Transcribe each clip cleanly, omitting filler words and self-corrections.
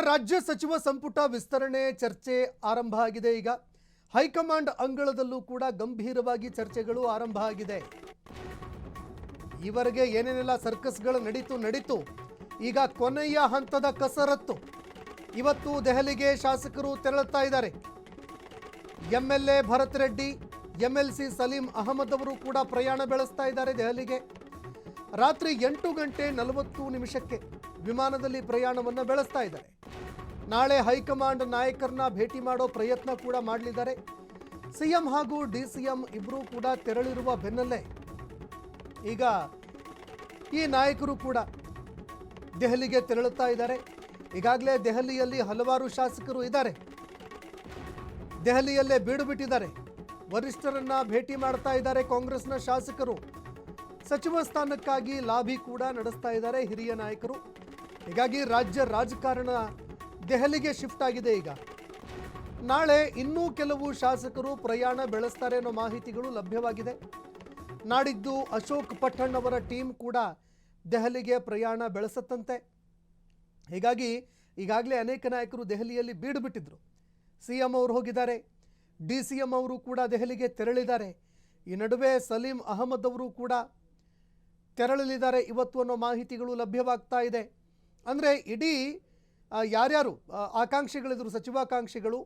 ರಾಜ್ಯ ಸಚಿವ ಸಂಪುಟ ವಿಸ್ತರಣೆ ಚರ್ಚೆ ಆರಂಭ ಆಗಿದೆ. ಈಗ ಹೈಕಮಾಂಡ್ ಅಂಗಳದಲ್ಲೂ ಕೂಡ ಗಂಭೀರವಾಗಿ ಚರ್ಚೆಗಳು ಆರಂಭ ಆಗಿದೆ. ಈವರೆಗೆ ಏನೇನೆಲ್ಲ ಸರ್ಕಸ್ಗಳು ನಡೀತು ಈಗ ಕೊನೆಯ ಹಂತದ ಕಸರತ್ತು. ಇವತ್ತು ದೆಹಲಿಗೆ ಶಾಸಕರು ತೆರಳುತ್ತಾ ಇದ್ದಾರೆ. ಎಂಎಲ್ಎ ಭರತ್ ರೆಡ್ಡಿ, ಎಂಎಲ್ಸಿ ಸಲೀಂ ಅಹಮದ್ ಅವರು ಕೂಡ ಪ್ರಯಾಣ ಬೆಳೆಸ್ತಾ ಇದ್ದಾರೆ ದೆಹಲಿಗೆ. ರಾತ್ರಿ 8:40 ವಿಮಾನದಲ್ಲಿ ಪ್ರಯಾಣವನ್ನು ಬೆಳೆಸ್ತಾ ಇದ್ದಾರೆ. ನಾಳೆ ಹೈಕಮಾಂಡ್ ನಾಯಕರನ್ನ ಭೇಟಿ ಮಾಡೋ ಪ್ರಯತ್ನ ಕೂಡ ಮಾಡಲಿದ್ದಾರೆ. ಸಿಎಂ ಹಾಗೂ ಡಿಸಿಎಂ ಇಬ್ಬರೂ ಕೂಡ ತೆರಳಿರುವ ಬೆನ್ನಲ್ಲೇ ಈಗ ಈ ನಾಯಕರು ಕೂಡ ದೆಹಲಿಗೆ ತೆರಳುತ್ತಾ ಇದ್ದಾರೆ. ಈಗಾಗಲೇ ದೆಹಲಿಯಲ್ಲಿ ಹಲವಾರು ಶಾಸಕರು ಇದ್ದಾರೆ. ದೆಹಲಿಯಲ್ಲೇ ಬೀಡು ಬಿಟ್ಟಿದ್ದಾರೆ. ವರಿಷ್ಠರನ್ನ ಭೇಟಿ ಮಾಡ್ತಾ ಇದ್ದಾರೆ. ಕಾಂಗ್ರೆಸ್ನ ಶಾಸಕರು ಸಚಿವ ಸ್ಥಾನಕ್ಕಾಗಿ ಲಾಬಿ ಕೂಡ ನಡೆಸ್ತಾ ಇದ್ದಾರೆ ಹಿರಿಯ ನಾಯಕರು. ಹೀಗಾಗಿ ರಾಜ್ಯ ರಾಜಕಾರಣ ದೆಹಲಿಗೆ ಶಿಫ್ಟ್ ಆಗಿದೆ. ಈಗ ನಾಳೆ ಇನ್ನೂ ಕೆಲವು ಶಾಸಕರು ಪ್ರಯಾಣ ಬೆಳೆಸ್ತಾರೆ ಅನ್ನೋ ಮಾಹಿತಿಗಳು ಲಭ್ಯವಾಗಿದೆ. ನಾಡಿದ್ದು ಅಶೋಕ್ ಪಟ್ಟಣ್ ಅವರ ಟೀಮ್ ಕೂಡ ದೆಹಲಿಗೆ ಪ್ರಯಾಣ ಬೆಳೆಸತ್ತಂತೆ. ಹೀಗಾಗಿ ಈಗಾಗಲೇ ಅನೇಕ ನಾಯಕರು ದೆಹಲಿಯಲ್ಲಿ ಬೀಡು ಬಿಟ್ಟಿದ್ರು. ಸಿಎಂ ಅವರು ಹೋಗಿದ್ದಾರೆ, ಡಿಸಿಎಂ ಅವರು ಕೂಡ ದೆಹಲಿಗೆ ತೆರಳಿದ್ದಾರೆ. ಈ ನಡುವೆ ಸಲೀಂ ಅಹಮದ್ ಅವರು ಕೂಡ ತೆರಳಲಿದ್ದಾರೆ ಇವತ್ತು ಅನ್ನೋ ಮಾಹಿತಿಗಳು ಲಭ್ಯವಾಗ್ತಾ ಇದೆ. ಅಂದರೆ ಇಡೀ ಯಾರ್ಯಾರು ಆಕಾಂಕ್ಷಿಗಳಿದ್ರು, ಸಚಿವಾಕಾಂಕ್ಷಿಗಳು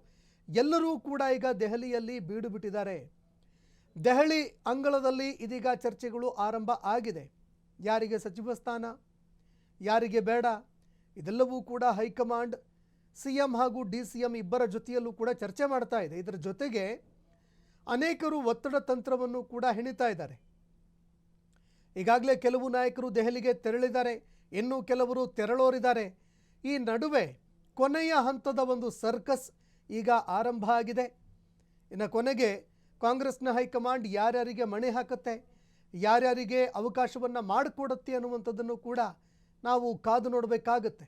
ಎಲ್ಲರೂ ಕೂಡ ಈಗ ದೆಹಲಿಯಲ್ಲಿ ಬೀಡು ಬಿಟ್ಟಿದ್ದಾರೆ. ದೆಹಲಿ ಅಂಗಳದಲ್ಲಿ ಇದೀಗ ಚರ್ಚೆಗಳು ಆರಂಭ ಆಗಿದೆ. ಯಾರಿಗೆ ಸಚಿವ ಸ್ಥಾನ, ಯಾರಿಗೆ ಬೇಡ, ಇದೆಲ್ಲವೂ ಕೂಡ ಹೈಕಮಾಂಡ್ ಸಿಎಂ ಹಾಗೂ ಡಿಸಿಎಂ ಇಬ್ಬರ ಜೊತೆಯಲ್ಲೂ ಕೂಡ ಚರ್ಚೆ ಮಾಡ್ತಾ ಇದೆ. ಇದರ ಜೊತೆಗೆ ಅನೇಕರು ಒತ್ತಡ ತಂತ್ರವನ್ನು ಕೂಡ ಹೆಣಿತಾ ಇದ್ದಾರೆ. ಈಗಾಗಲೇ ಕೆಲವು ನಾಯಕರು ದೆಹಲಿಗೆ ತೆರಳಿದ್ದಾರೆ, ಇನ್ನೂ ಕೆಲವರು ತೆರಳೋರಿದ್ದಾರೆ. ಈ ನಡುವೆ ಕೊನೆಯ ಹಂತದ ಒಂದು ಸರ್ಕಸ್ ಈಗ ಆರಂಭ ಆಗಿದೆ. ಇನ್ನು ಕೊನೆಗೆ ಕಾಂಗ್ರೆಸ್ನ ಹೈಕಮಾಂಡ್ ಯಾರ್ಯಾರಿಗೆ ಮಣೆ ಹಾಕುತ್ತೆ, ಯಾರ್ಯಾರಿಗೆ ಅವಕಾಶವನ್ನು ಮಾಡಿಕೊಡುತ್ತೆ ಅನ್ನುವಂಥದ್ದನ್ನು ಕೂಡ ನಾವು ಕಾದು ನೋಡಬೇಕಾಗತ್ತೆ.